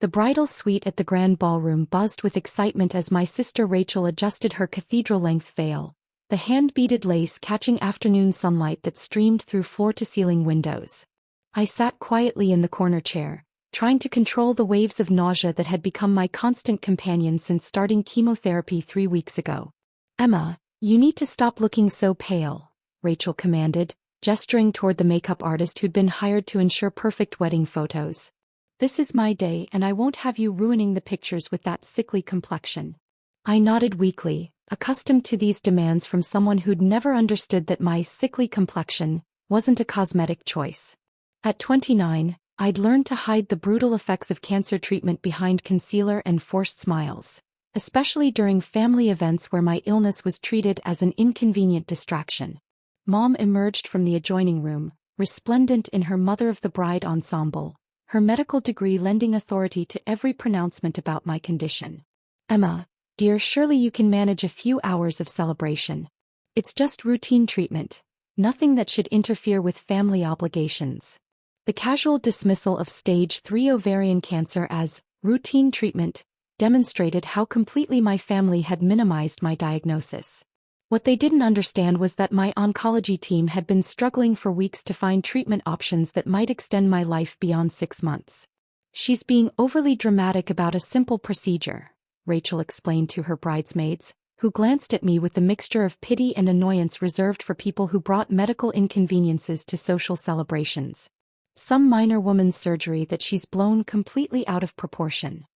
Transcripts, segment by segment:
The bridal suite at the Grand Ballroom buzzed with excitement as my sister Rachel adjusted her cathedral-length veil, the hand-beaded lace catching afternoon sunlight that streamed through floor-to-ceiling windows. I sat quietly in the corner chair, trying to control the waves of nausea that had become my constant companion since starting chemotherapy 3 weeks ago. "Emma, you need to stop looking so pale," Rachel commanded, gesturing toward the makeup artist who'd been hired to ensure perfect wedding photos. "This is my day and I won't have you ruining the pictures with that sickly complexion." I nodded weakly, accustomed to these demands from someone who'd never understood that my sickly complexion wasn't a cosmetic choice. At 29, I'd learned to hide the brutal effects of cancer treatment behind concealer and forced smiles, especially during family events where my illness was treated as an inconvenient distraction. Mom emerged from the adjoining room, resplendent in her Mother of the Bride ensemble, her medical degree lending authority to every pronouncement about my condition. "Emma, dear, surely you can manage a few hours of celebration. It's just routine treatment, nothing that should interfere with family obligations." The casual dismissal of stage 3 ovarian cancer as routine treatment demonstrated how completely my family had minimized my diagnosis. What they didn't understand was that my oncology team had been struggling for weeks to find treatment options that might extend my life beyond 6 months. "She's being overly dramatic about a simple procedure," Rachel explained to her bridesmaids, who glanced at me with the mixture of pity and annoyance reserved for people who brought medical inconveniences to social celebrations. "Some minor woman's surgery that she's blown completely out of proportion."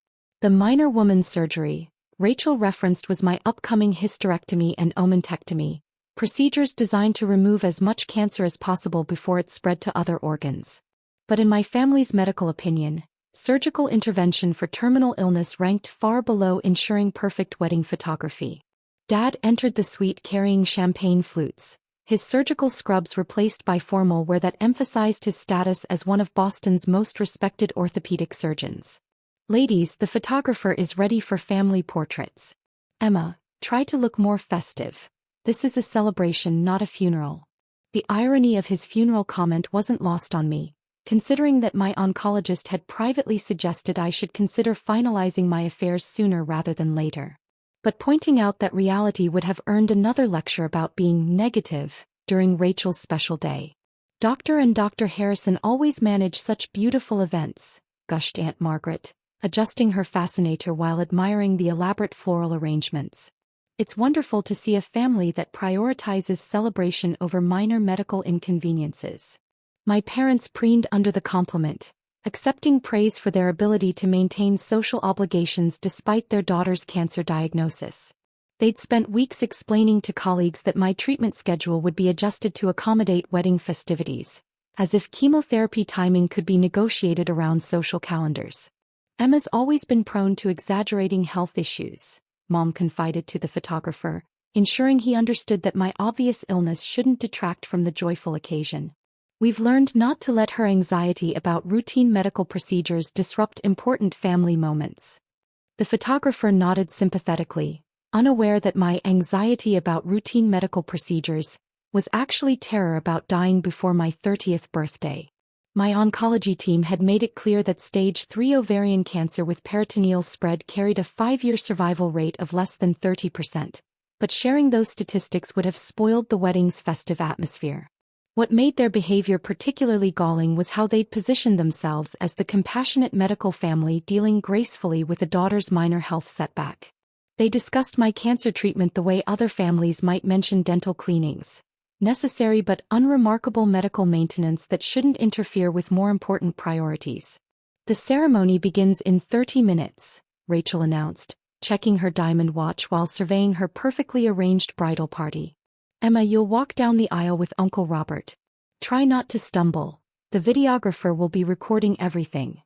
The minor woman's surgery Rachel referenced was my upcoming hysterectomy and omentectomy, procedures designed to remove as much cancer as possible before it spread to other organs. But in my family's medical opinion, surgical intervention for terminal illness ranked far below ensuring perfect wedding photography. Dad entered the suite carrying champagne flutes, his surgical scrubs replaced by formal wear that emphasized his status as one of Boston's most respected orthopedic surgeons. "Ladies, the photographer is ready for family portraits. Emma, try to look more festive. This is a celebration, not a funeral." The irony of his funeral comment wasn't lost on me, considering that my oncologist had privately suggested I should consider finalizing my affairs sooner rather than later. But pointing out that reality would have earned another lecture about being negative during Rachel's special day. "Dr. and Dr. Harrison always manage such beautiful events," gushed Aunt Margaret, adjusting her fascinator while admiring the elaborate floral arrangements. "It's wonderful to see a family that prioritizes celebration over minor medical inconveniences." My parents preened under the compliment, accepting praise for their ability to maintain social obligations despite their daughter's cancer diagnosis. They'd spent weeks explaining to colleagues that my treatment schedule would be adjusted to accommodate wedding festivities, as if chemotherapy timing could be negotiated around social calendars. "Emma's always been prone to exaggerating health issues," Mom confided to the photographer, ensuring he understood that my obvious illness shouldn't detract from the joyful occasion. "We've learned not to let her anxiety about routine medical procedures disrupt important family moments." The photographer nodded sympathetically, unaware that my anxiety about routine medical procedures was actually terror about dying before my 30th birthday. My oncology team had made it clear that stage 3 ovarian cancer with peritoneal spread carried a 5-year survival rate of less than 30%, but sharing those statistics would have spoiled the wedding's festive atmosphere. What made their behavior particularly galling was how they'd positioned themselves as the compassionate medical family dealing gracefully with a daughter's minor health setback. They discussed my cancer treatment the way other families might mention dental cleanings, necessary but unremarkable medical maintenance that shouldn't interfere with more important priorities. "The ceremony begins in 30 minutes, Rachel announced, checking her diamond watch while surveying her perfectly arranged bridal party. "Emma, you'll walk down the aisle with Uncle Robert. Try not to stumble, the videographer will be recording everything."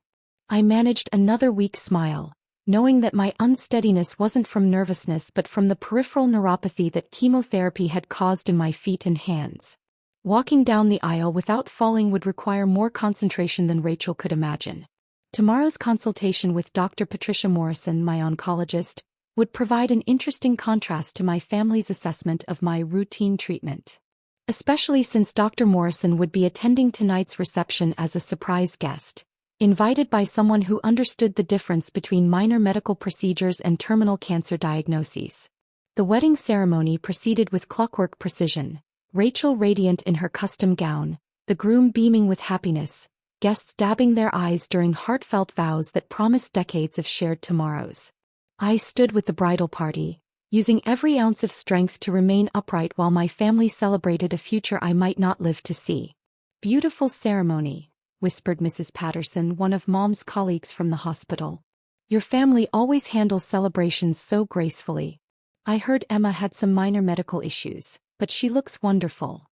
I managed another weak smile, knowing that my unsteadiness wasn't from nervousness but from the peripheral neuropathy that chemotherapy had caused in my feet and hands. Walking down the aisle without falling would require more concentration than Rachel could imagine. Tomorrow's consultation with Dr. Patricia Morrison, my oncologist, would provide an interesting contrast to my family's assessment of my routine treatment. Especially since Dr. Morrison would be attending tonight's reception as a surprise guest, Invited by someone who understood the difference between minor medical procedures and terminal cancer diagnoses. The wedding ceremony proceeded with clockwork precision, Rachel radiant in her custom gown, the groom beaming with happiness, guests dabbing their eyes during heartfelt vows that promised decades of shared tomorrows. I stood with the bridal party, using every ounce of strength to remain upright while my family celebrated a future I might not live to see. "Beautiful ceremony," whispered Mrs. Patterson, one of Mom's colleagues from the hospital. "Your family always handles celebrations so gracefully. I heard Emma had some minor medical issues, but she looks wonderful."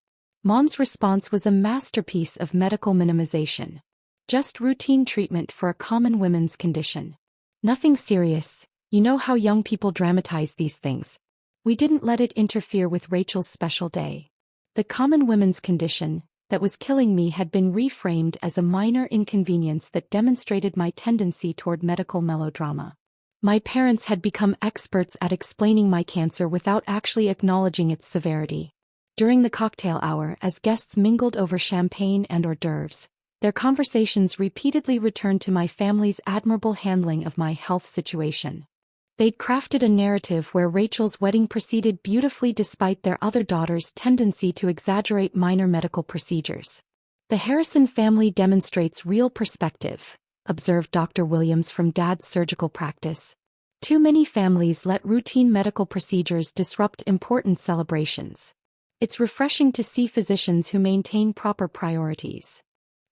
Mom's response was a masterpiece of medical minimization. "Just routine treatment for a common women's condition. Nothing serious. You know how young people dramatize these things." We didn't let it interfere with Rachel's special day. The common women's condition that was killing me had been reframed as a minor inconvenience that demonstrated my tendency toward medical melodrama. My parents had become experts at explaining my cancer without actually acknowledging its severity. During the cocktail hour, as guests mingled over champagne and hors d'oeuvres, their conversations repeatedly returned to my family's admirable handling of my health situation. They'd crafted a narrative where Rachel's wedding proceeded beautifully despite their other daughter's tendency to exaggerate minor medical procedures. "The Harrison family demonstrates real perspective," observed Dr. Williams from Dad's surgical practice. "Too many families let routine medical procedures disrupt important celebrations. It's refreshing to see physicians who maintain proper priorities."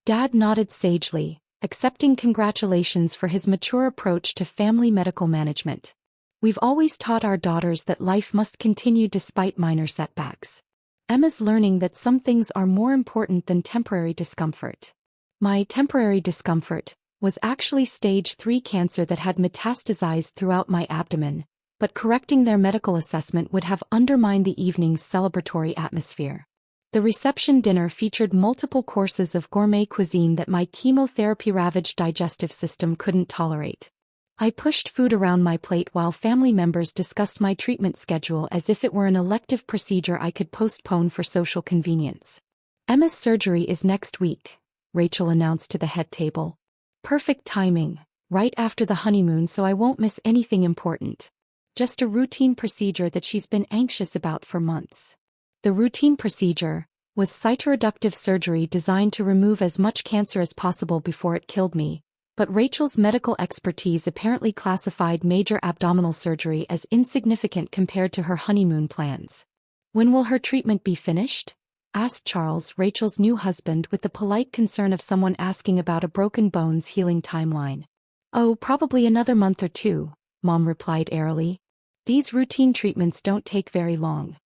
Dad nodded sagely, accepting congratulations for his mature approach to family medical management. "We've always taught our daughters that life must continue despite minor setbacks. Emma's learning that some things are more important than temporary discomfort." My temporary discomfort was actually stage 3 cancer that had metastasized throughout my abdomen, but correcting their medical assessment would have undermined the evening's celebratory atmosphere. The reception dinner featured multiple courses of gourmet cuisine that my chemotherapy-ravaged digestive system couldn't tolerate. I pushed food around my plate while family members discussed my treatment schedule as if it were an elective procedure I could postpone for social convenience. "Emma's surgery is next week," Rachel announced to the head table. "Perfect timing, right after the honeymoon, so I won't miss anything important. Just a routine procedure that she's been anxious about for months." The routine procedure was cytoreductive surgery designed to remove as much cancer as possible before it killed me, but Rachel's medical expertise apparently classified major abdominal surgery as insignificant compared to her honeymoon plans. "When will her treatment be finished?" asked Charles, Rachel's new husband, with the polite concern of someone asking about a broken bone's healing timeline. "Oh, probably another month or 2, Mom replied airily. "These routine treatments don't take very long.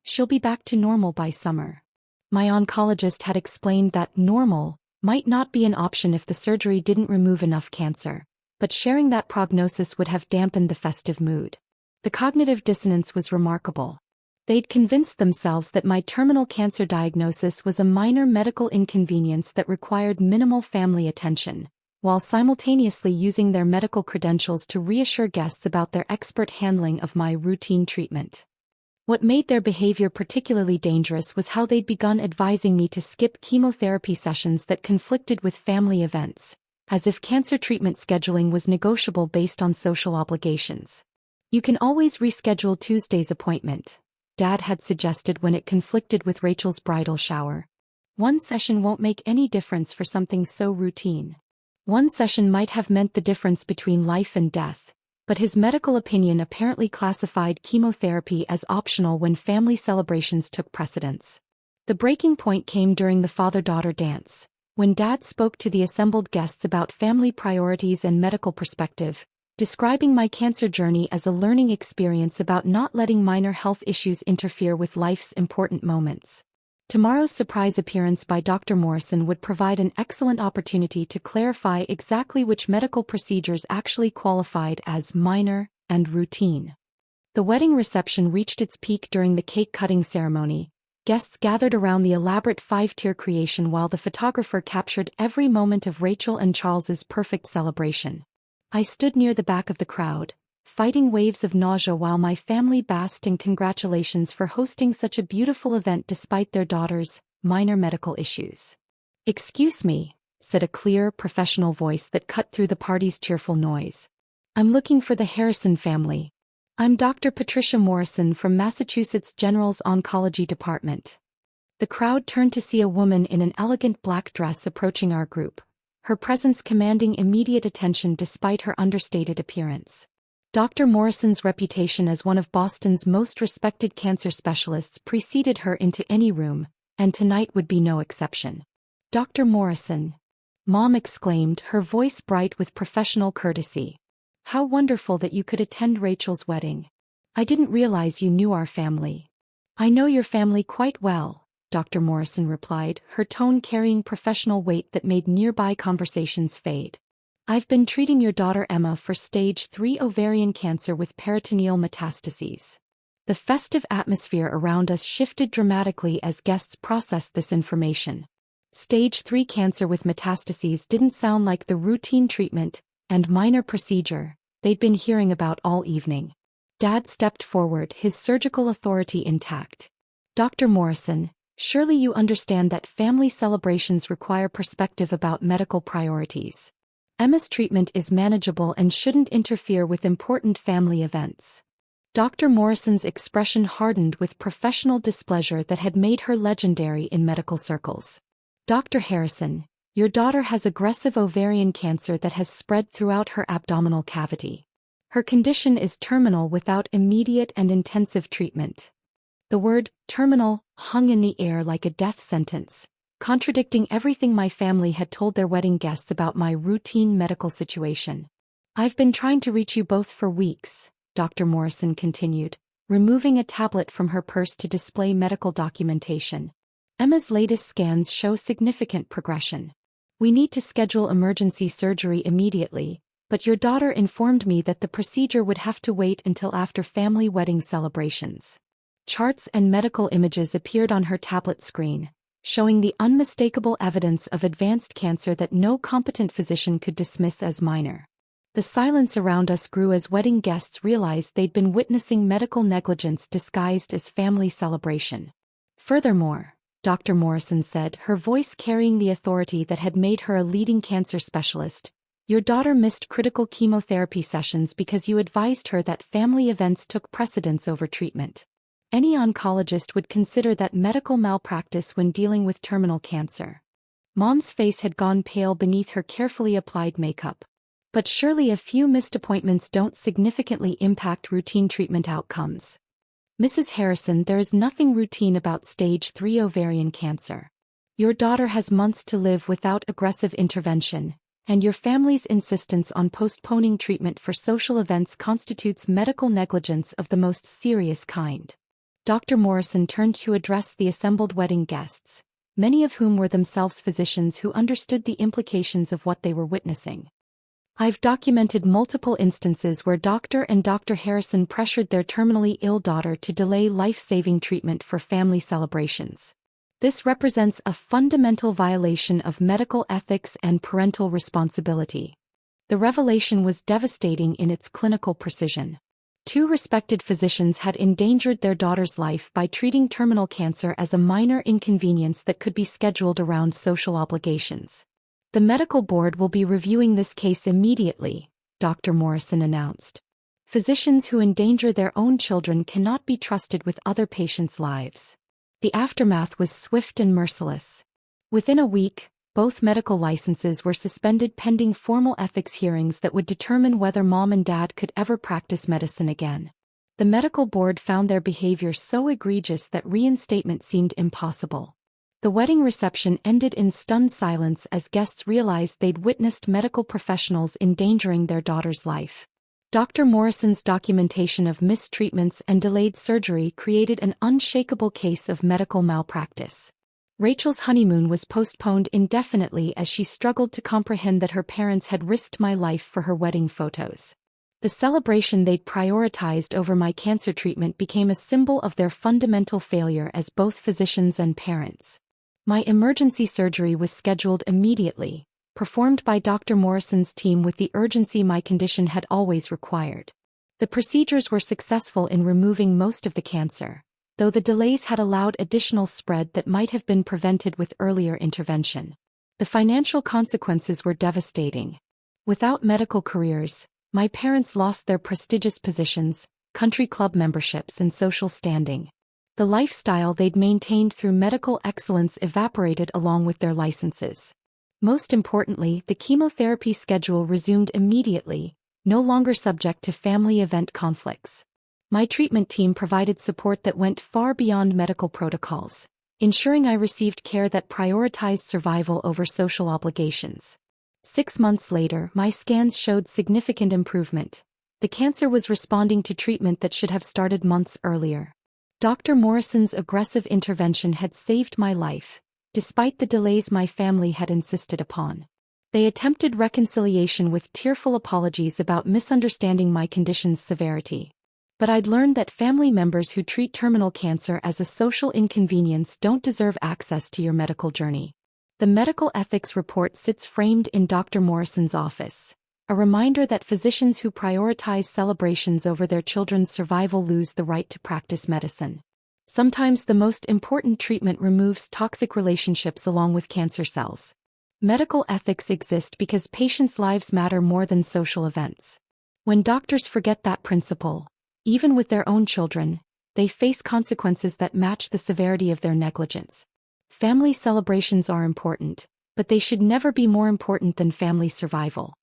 She'll be back to normal by summer." My oncologist had explained that normal might not be an option if the surgery didn't remove enough cancer, but sharing that prognosis would have dampened the festive mood. The cognitive dissonance was remarkable. They'd convinced themselves that my terminal cancer diagnosis was a minor medical inconvenience that required minimal family attention, while simultaneously using their medical credentials to reassure guests about their expert handling of my routine treatment. What made their behavior particularly dangerous was how they'd begun advising me to skip chemotherapy sessions that conflicted with family events, as if cancer treatment scheduling was negotiable based on social obligations. "You can always reschedule Tuesday's appointment," Dad had suggested when it conflicted with Rachel's bridal shower. "One session won't make any difference for something so routine." One session might have meant the difference between life and death, but his medical opinion apparently classified chemotherapy as optional when family celebrations took precedence. The breaking point came during the father-daughter dance, when Dad spoke to the assembled guests about family priorities and medical perspective, describing my cancer journey as a learning experience about not letting minor health issues interfere with life's important moments. Tomorrow's surprise appearance by Dr. Morrison would provide an excellent opportunity to clarify exactly which medical procedures actually qualified as minor and routine. The wedding reception reached its peak during the cake-cutting ceremony. Guests gathered around the elaborate 5-tier creation while the photographer captured every moment of Rachel and Charles's perfect celebration. I stood near the back of the crowd, fighting waves of nausea while my family basked in congratulations for hosting such a beautiful event despite their daughter's minor medical issues. "Excuse me," said a clear, professional voice that cut through the party's cheerful noise. "I'm looking for the Harrison family. I'm Dr. Patricia Morrison from Massachusetts General's Oncology Department." The crowd turned to see a woman in an elegant black dress approaching our group, her presence commanding immediate attention despite her understated appearance. Dr. Morrison's reputation as one of Boston's most respected cancer specialists preceded her into any room, and tonight would be no exception. "Dr. Morrison," Mom exclaimed, her voice bright with professional courtesy. "How wonderful that you could attend Rachel's wedding. I didn't realize you knew our family." "I know your family quite well," Dr. Morrison replied, her tone carrying professional weight that made nearby conversations fade. "I've been treating your daughter Emma for stage 3 ovarian cancer with peritoneal metastases." The festive atmosphere around us shifted dramatically as guests processed this information. Stage 3 cancer with metastases didn't sound like the routine treatment and minor procedure they'd been hearing about all evening. Dad stepped forward, his surgical authority intact. "Dr. Morrison, surely you understand that family celebrations require perspective about medical priorities. Emma's treatment is manageable and shouldn't interfere with important family events." Dr. Morrison's expression hardened with professional displeasure that had made her legendary in medical circles. "Dr. Harrison, your daughter has aggressive ovarian cancer that has spread throughout her abdominal cavity. Her condition is terminal without immediate and intensive treatment." The word terminal hung in the air like a death sentence, contradicting everything my family had told their wedding guests about my routine medical situation. "I've been trying to reach you both for weeks," Dr. Morrison continued, removing a tablet from her purse to display medical documentation. "Emma's latest scans show significant progression. We need to schedule emergency surgery immediately, but your daughter informed me that the procedure would have to wait until after family wedding celebrations." Charts and medical images appeared on her tablet screen, showing the unmistakable evidence of advanced cancer that no competent physician could dismiss as minor. The silence around us grew as wedding guests realized they'd been witnessing medical negligence disguised as family celebration. "Furthermore," Dr. Morrison said, her voice carrying the authority that had made her a leading cancer specialist, "your daughter missed critical chemotherapy sessions because you advised her that family events took precedence over treatment. Any oncologist would consider that medical malpractice when dealing with terminal cancer." Mom's face had gone pale beneath her carefully applied makeup. "But surely a few missed appointments don't significantly impact routine treatment outcomes. Mrs. Harrison, there is nothing routine about stage 3 ovarian cancer. Your daughter has months to live without aggressive intervention, and your family's insistence on postponing treatment for social events constitutes medical negligence of the most serious kind." Dr. Morrison turned to address the assembled wedding guests, many of whom were themselves physicians who understood the implications of what they were witnessing. "I've documented multiple instances where Dr. and Dr. Harrison pressured their terminally ill daughter to delay life-saving treatment for family celebrations. This represents a fundamental violation of medical ethics and parental responsibility." The revelation was devastating in its clinical precision. 2 respected physicians had endangered their daughter's life by treating terminal cancer as a minor inconvenience that could be scheduled around social obligations. "The medical board will be reviewing this case immediately," Dr. Morrison announced. "Physicians who endanger their own children cannot be trusted with other patients' lives." The aftermath was swift and merciless. Within a week, both medical licenses were suspended pending formal ethics hearings that would determine whether Mom and Dad could ever practice medicine again. The medical board found their behavior so egregious that reinstatement seemed impossible. The wedding reception ended in stunned silence as guests realized they'd witnessed medical professionals endangering their daughter's life. Dr. Morrison's documentation of missed treatments and delayed surgery created an unshakable case of medical malpractice. Rachel's honeymoon was postponed indefinitely as she struggled to comprehend that her parents had risked my life for her wedding photos. The celebration they'd prioritized over my cancer treatment became a symbol of their fundamental failure as both physicians and parents. My emergency surgery was scheduled immediately, performed by Dr. Morrison's team with the urgency my condition had always required. The procedures were successful in removing most of the cancer, though the delays had allowed additional spread that might have been prevented with earlier intervention. The financial consequences were devastating. Without medical careers, my parents lost their prestigious positions, country club memberships, and social standing. The lifestyle they'd maintained through medical excellence evaporated along with their licenses. Most importantly, the chemotherapy schedule resumed immediately, no longer subject to family event conflicts. My treatment team provided support that went far beyond medical protocols, ensuring I received care that prioritized survival over social obligations. 6 months later, my scans showed significant improvement. The cancer was responding to treatment that should have started months earlier. Dr. Morrison's aggressive intervention had saved my life, despite the delays my family had insisted upon. They attempted reconciliation with tearful apologies about misunderstanding my condition's severity. But I'd learned that family members who treat terminal cancer as a social inconvenience don't deserve access to your medical journey. The medical ethics report sits framed in Dr. Morrison's office, a reminder that physicians who prioritize celebrations over their children's survival lose the right to practice medicine. Sometimes the most important treatment removes toxic relationships along with cancer cells. Medical ethics exist because patients' lives matter more than social events. When doctors forget that principle, even with their own children, they face consequences that match the severity of their negligence. Family celebrations are important, but they should never be more important than family survival.